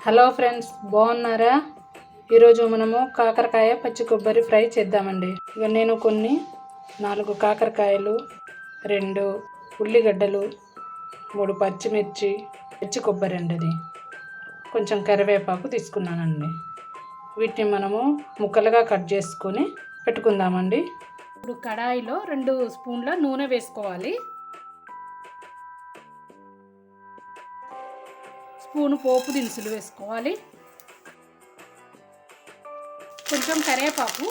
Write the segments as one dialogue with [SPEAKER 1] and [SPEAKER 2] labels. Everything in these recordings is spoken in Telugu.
[SPEAKER 1] హలో ఫ్రెండ్స్, బాగున్నారా? ఈరోజు మనము కాకరకాయ పచ్చి కొబ్బరి ఫ్రై చేద్దామండి. ఇక నేను 4 కాకరకాయలు, 2 ఉల్లిగడ్డలు, 3 పచ్చిమిర్చి, పచ్చి కొబ్బరి అండి, అది కొంచెం కరివేపాకు తీసుకున్నానండి. వీటిని మనము ముక్కలుగా కట్ చేసుకొని పెట్టుకుందామండి. ఇప్పుడు కడాయిలో 2 స్పూన్ల నూనె వేసుకోవాలి. స్పూను పోపు దినుసులు వేసుకోవాలి. కొంచెం కరివేపాకు,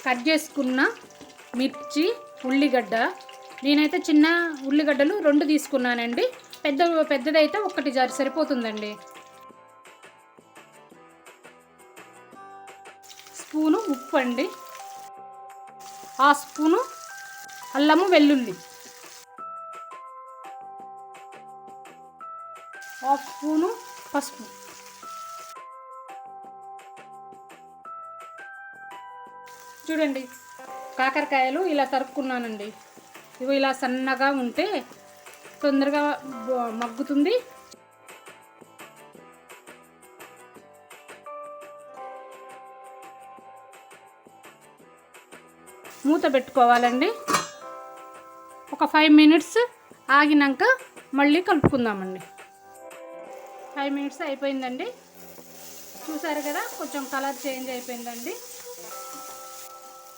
[SPEAKER 1] కట్ చేసుకున్న మిర్చి, ఉల్లిగడ్డ. నేనైతే చిన్న ఉల్లిగడ్డలు 2 తీసుకున్నానండి. పెద్దదైతే 1 సరిపోతుందండి. స్పూను ఉప్పు అండి, ఆ స్పూను అల్లము వెల్లుల్లి, 1/2 స్పూను పసుపు, చూడండి కాకరకాయలు ఇలా తరుక్కున్నానండి. ఇవి ఇలా సన్నగా ఉంటే తొందరగా మగ్గుతుంది. మూత పెట్టుకోవాలండి. ఒక 5 మినిట్స్ ఆగినాక మళ్ళీ కలుపుకుందామండి. 5 మినిట్స్ అయిపోయిందండి. చూసారు కదా, కొంచెం కలర్ చేంజ్ అయిపోయిందండి.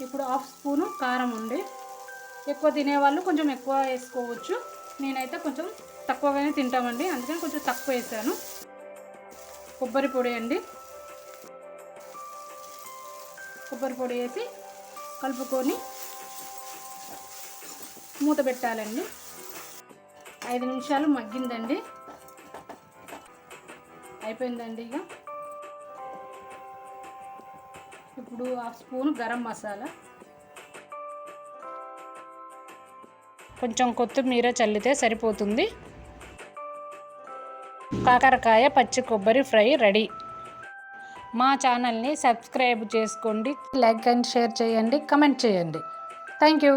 [SPEAKER 1] ఇప్పుడు 1/2 స్పూను కారం ఉంది. ఎక్కువ తినేవాళ్ళు కొంచెం ఎక్కువ వేసుకోవచ్చు. నేనైతే కొంచెం తక్కువగానే తింటామండి, అందుకని కొంచెం తక్కువ వేసాను. కొబ్బరి పొడి అండి, కొబ్బరి పొడి వేసి కలుపుకొని మూత పెట్టాలండి. 5 నిమిషాలు మగ్గిందండి, అయిపోయిందండి. ఇప్పుడు 1/2 స్పూను గరం మసాలా, కొంచెం కొత్తిమీర చల్లితే సరిపోతుంది. కాకరకాయ పచ్చి కొబ్బరి ఫ్రై రెడీ. మా ఛానల్ని సబ్స్క్రైబ్ చేసుకోండి, లైక్ అండ్ షేర్ చేయండి, కమెంట్ చేయండి. Thank you.